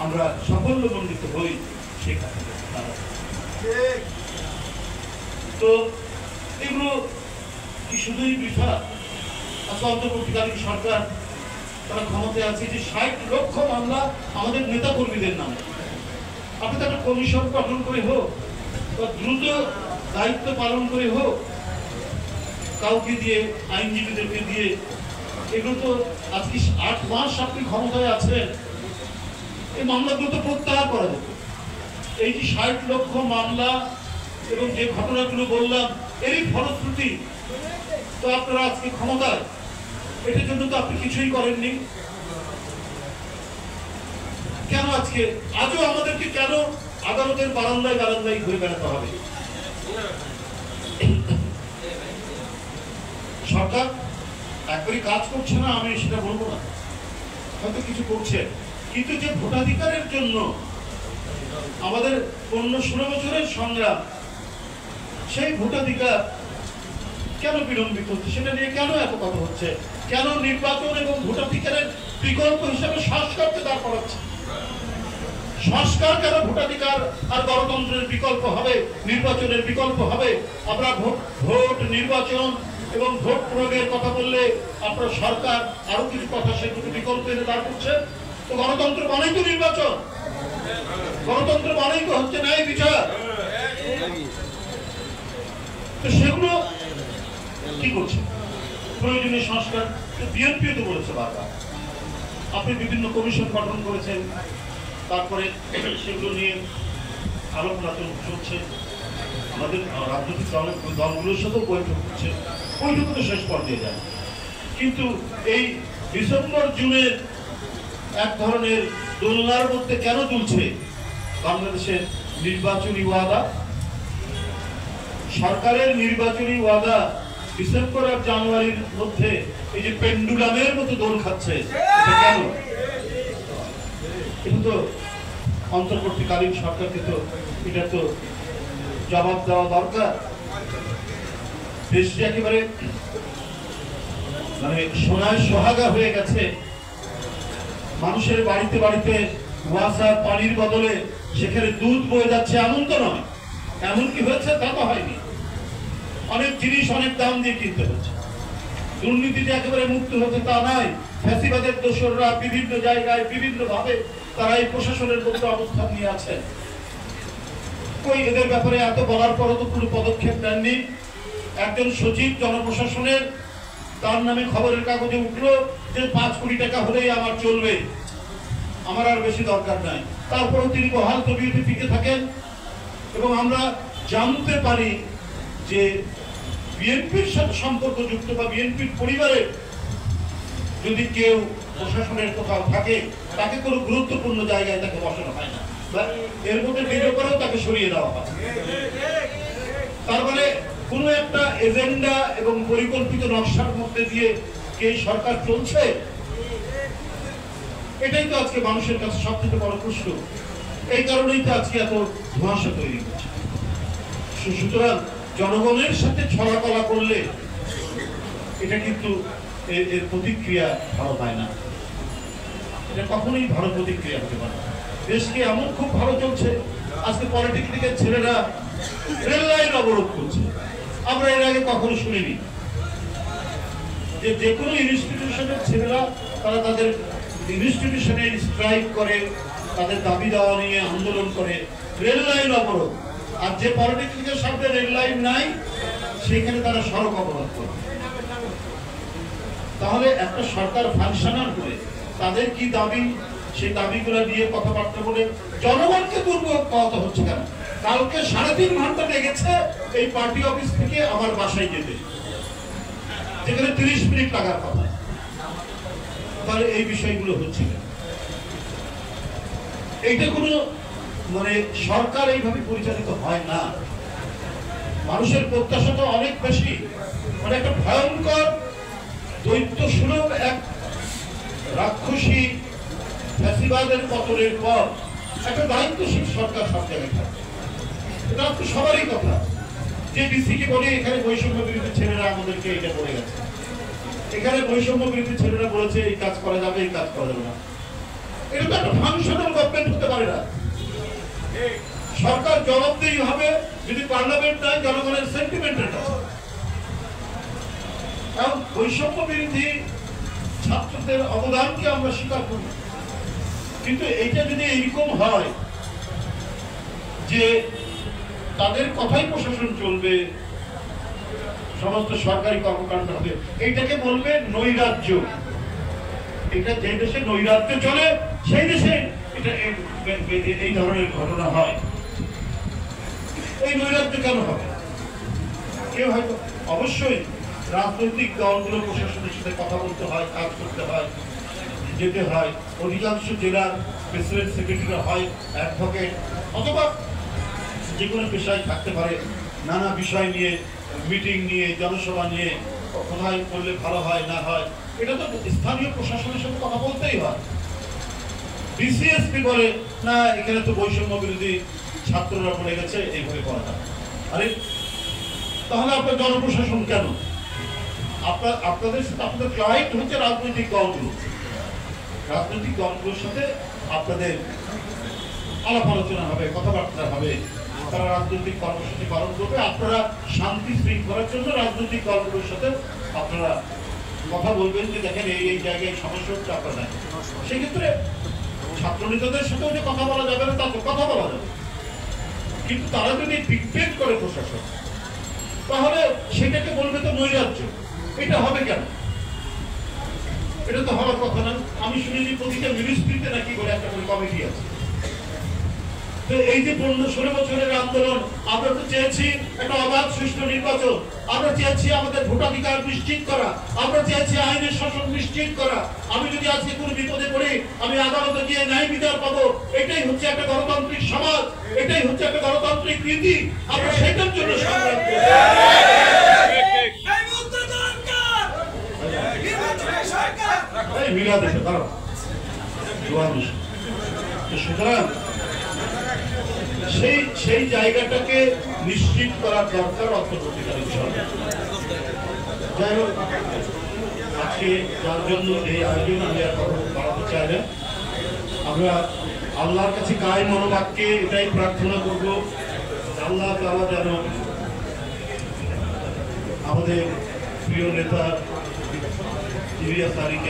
আমরা সাফল্যমণ্ডিত হই সেখানে। তো এগুলো কি শুধুই বৃথা? আজকে অন্তর্বর্তীকালীন সরকার তারা ক্ষমতায় আছে যে ৬০ লক্ষ মামলা আমাদের নেতা কর্মীদের নামে। আপনি তো একটা কমিশন গঠন করে হোক বা দ্রুত দায়িত্ব পালন করে হোক, কাউকে দিয়ে, আইনজীবীদেরকে দিয়ে, এগুলো তো আজকে ৮ মাস আপনি ক্ষমতায় আছেন, এই মামলাগুলো তো প্রত্যাহার করা যেত। এই যে ৬০ লক্ষ মামলা এবং যে ঘটনাগুলো বললাম এরই ফলশ্রুতি তো আপনারা আজকে ক্ষমতায়, এটার জন্য তো আপনি কিছুই করেননি। কেন আজকে আজও আমাদেরকে কেন আদালতের বারান্দায় বারান্দায় ঘুরে বেড়াতে হবে? সরকার একবারই কাজ করছে না, আমি সেটা বলবো না, হয়তো কিছু করছে, কিন্তু যে ভোটাধিকারের জন্য আমাদের ১৫-১৬ বছরের সংগ্রাম, সেই ভোটাধিকার কেন বিলম্বিত হচ্ছে? সেটা নিয়ে কেন এত কথা হচ্ছে? কেন নির্বাচন এবং ভোটাধিকারের বিকল্প হিসাবে সংস্কারকে দাঁড় করাচ্ছে? সংস্কার কেন ভোটাধিকার আর গণতন্ত্রের বিকল্প হবে, নির্বাচনের বিকল্প হবে? আমরা ভোট নির্বাচন এবং ভোট প্রয়োগের কথা বললে আপনার সরকার আরো কিছু কথা সেগুলো বিকল্প এনে দাঁড় করছে। তো গণতন্ত্র মানেই তো নির্বাচন, গণতন্ত্র মানেই তো হচ্ছে ন্যায় বিচার। তো সেগুলো কি করছে? প্রয়োজনীয় সংস্কার বিএনপি তো বলেছে বারবার, আপনি বিভিন্ন কমিশন গঠন করেছেন, তারপরে সেগুলো নিয়ে আলোচনা চলছে, আমাদের রাজনৈতিক দলগুলোর সাথেও বৈঠক হচ্ছে, বৈঠক তো শেষ পর্যায়ে যায়। কিন্তু এই ডিসেম্বর জুনের এক ধরনের দোলনার মধ্যে কেন দুলছে বাংলাদেশের নির্বাচনী ওয়াদা? সরকারের নির্বাচনী ওয়াদা ডিসেম্বর আর জানুয়ারির মধ্যে এই যে পেন্ডুলামের মতো দোল খাচ্ছে, কেন? এটা তো অন্তর্বর্তীকালীন সরকারকে তো এটা তো জবাব দেওয়া দরকার। দেশটি একেবারে মানে সোনায় সোহাগা হয়ে গেছে, মানুষের বাড়িতে বাড়িতে কুয়াশা পানির বদলে সেখানে দুধ বয়ে যাচ্ছে, এমন তো নয়। এমন কি হয়েছে? তা তো হয়নি। অনেক জিনিস অনেক দাম দিয়ে কিনতে হচ্ছে। দুর্নীতি যে একেবারে মুক্ত হচ্ছে তা নয়। ফ্যাসিবাদের দোসররা বিভিন্ন জায়গায় বিভিন্ন ভাবে তারা এই প্রশাসনের মধ্যে অবস্থান নিয়ে আছেন। কই এদের ব্যাপারে এত বলার পরও তো কোনো পদক্ষেপ নেননি। একজন সচিব জনপ্রশাসনের, তার নামে খবরের কাগজে উঠলো যে ৫ কোটি টাকা হলেই আমার চলবে, আমার আর বেশি দরকার নাই। তারপরেও তিনি বহাল তবিয়তে টিকে থাকেন এবং আমরা জানতে পারি যে বিএনপির সাথে সম্পর্কযুক্ত বা বিএনপির পরিবারের যদি কেউ প্রশাসনের কোথাও থাকে, তাকে কোনো গুরুত্বপূর্ণ জায়গায় তাকে বসানো হয় না, এর মধ্যে ভিডিও করেও তাকে সরিয়ে দেওয়া হয়। তার মানে কোনো একটা এজেন্ডা এবং পরিকল্পিত নকশার মধ্যে দিয়ে কে সরকার চলছে, এটাই তো আজকে মানুষের কাছে সবথেকে বড় প্রশ্ন। এই কারণেই তো আজকে এত ধোঁয়াশা তৈরি হচ্ছে। সুতরাং জনগণের সাথে ছলাকলা করলে এটা কিন্তু এর প্রতিক্রিয়া ভালো হয় না, এটা কখনোই ভালো প্রতিক্রিয়া হতে পারে। দেশকে এমন খুব ভালো চলছে, আজকে পলিটেকনিকের ছেলেরা রেল লাইন অবরোধ করছে। আমরা এর আগে কখনো শুনিনি যে কোনো ইনস্টিটিউশনের ছেলেরা তারা তাদের ইনস্টিটিউশনে স্ট্রাইক করে, তাদের দাবি দেওয়া নিয়ে আন্দোলন করে, রেল লাইন অবরোধ। আর যে পলিটেকনিকের সামনে রেল লাইন নাই সেখানে তারা সড়ক অবরোধ করে। তাহলে একটা সরকার ফাংশনাল করে তাদের কি দাবি, সেই দাবিগুলো নিয়ে কথাবার্তা বলে জনগণকে দুর্ভোগ পাওয়াতে হচ্ছে কেন? কালকে ৩.৫ ঘন্টা লেগেছে এই পার্টি অফিস থেকে আমার বাসায় যেতে, যেখানে ৩০ মিনিট লাগার কথা। তাহলে এই বিষয়গুলো হচ্ছে না। এইটা কোনো মানে সরকার এইভাবে পরিচালিত হয় না। মানুষের প্রত্যাশা তো অনেক বেশি, মানে একটা ভয়ঙ্কর দৈত্য সুলভ এক রাক্ষসী ফ্যাসিবাদের পতনের পর একটা দায়িত্বশীল সরকার সব জায়গায় থাকে। এটা তো সবারই কথা যে ডিসিকে বলে এখানে বৈষম্য বিরোধী ছেলেরা আমাদেরকে এটা বলে গেছে, এখানে বৈষম্য বিরোধী ছেলেরা বলেছে এই কাজ করা যাবে, এই কাজ করা যাবে না। এটা তো একটা ফাংশনাল গভর্নমেন্ট পার্লামেন্ট হতে পারে না। সরকার জবাবদেহি হবে যদি পার্লামেন্ট নাই জনগণের সেন্টিমেন্টের কাছে। কারণ বৈষম্য বিরোধী ছাত্রদের অবদানকে আমরা স্বীকার করি, কিন্তু এইটা যদি এইরকম হয় যে তাদের কথাই প্রশাসন চলবে, সমস্ত সরকারি কর্মকাণ্ড হবে, এইটাকে বলবে নৈরাজ্য। এটা যে দেশে নৈরাজ্য চলে সেই দেশে এটা এই ধরনের ঘটনা হয়। এই নৈরাজ্য কেন হবে? কেউ হয়তো অবশ্যই রাজনৈতিক দলগুলো প্রশাসনের সাথে কথা বলতে হয়, কাজ করতে হয়, যেতে হয়। অধিকাংশ জেলার প্রেসিডেন্ট সেক্রেটারি হয় অ্যাডভোকেট অথবা যে কোনো পেশায় থাকতে পারে। নানা বিষয় নিয়ে মিটিং নিয়ে, জনসভা নিয়ে কোথায় করলে ভালো হয় না হয়, এটা তো স্থানীয় প্রশাসনের সাথে কথা বলতেই হয়। ডিসিএসপি বলে না, এখানে তো বৈষম্য বিরোধী ছাত্ররা পড়ে গেছে, এইভাবে করা যায়। আরে তাহলে আপনার জনপ্রশাসন কেন? আপনাদের সাথে আপনাদের ক্লায়েন্ট হচ্ছে রাজনৈতিক দলগুলো। রাজনৈতিক দলগুলোর সাথে আপনাদের আলাপ আলোচনা হবে, কথাবার্তা হবে, তারা রাজনৈতিক কর্মসূচি পালন করবে। আপনারা শান্তি শৃঙ্খলার জন্য রাজনৈতিক দলগুলোর সাথে আপনারা কথা বলবেন যে দেখেন এই জায়গায় সমস্যা হচ্ছে আপনারা। সেক্ষেত্রে ছাত্রনেতাদের সাথেও যে কথা বলা যাবে না তা তো কথা বলা যাবে, কিন্তু তারা যদি ডিক্টেট করে প্রশাসন, তাহলে সেটাকে বলবে তো নৈরাজ্য। এটা হবে কেন? এটা তো হওয়ার কথা না। আমি শুনেছি প্রতিটা মিনিস্ট্রিতে নাকি করে একটা করে কমিটি আছে। তো এই যে 15-16 বছরের আন্দোলন, আমরা তো চেয়েছি একটা অবাধ সুষ্ঠু নির্বাচন, আমরা চেয়েছি আমাদের ভোটাধিকার নিশ্চিত করা, আমরা চেয়েছি আইনের শাসন নিশ্চিত করা। আমি যদি আজকে কোনো বিপদে পড়ি, আমি আদালতে গিয়ে ন্যায় বিচার পাবো। এটাই হচ্ছে একটা গণতান্ত্রিক সমাজ, এটাই হচ্ছে একটা গণতান্ত্রিক রীতি। আমরা সেটার জন্য সংগ্রাম করি। মিলা দেখে দাঁড়াও, সুতরাং সেই জায়গাটাকে নিশ্চিত করার দরকার অন্তর্বর্তীকালীন সরকার। যাই হোক, আজকে যার জন্য এই আয়োজন আমি আর কথা বাড়াতে চাই না। আমরা আল্লাহর কাছে গায়ে মনোবাক্যে এটাই প্রার্থনা করব, আল্লাহ তাআলা যেন আমাদের প্রিয় নেতা ইলিয়াস আলীকে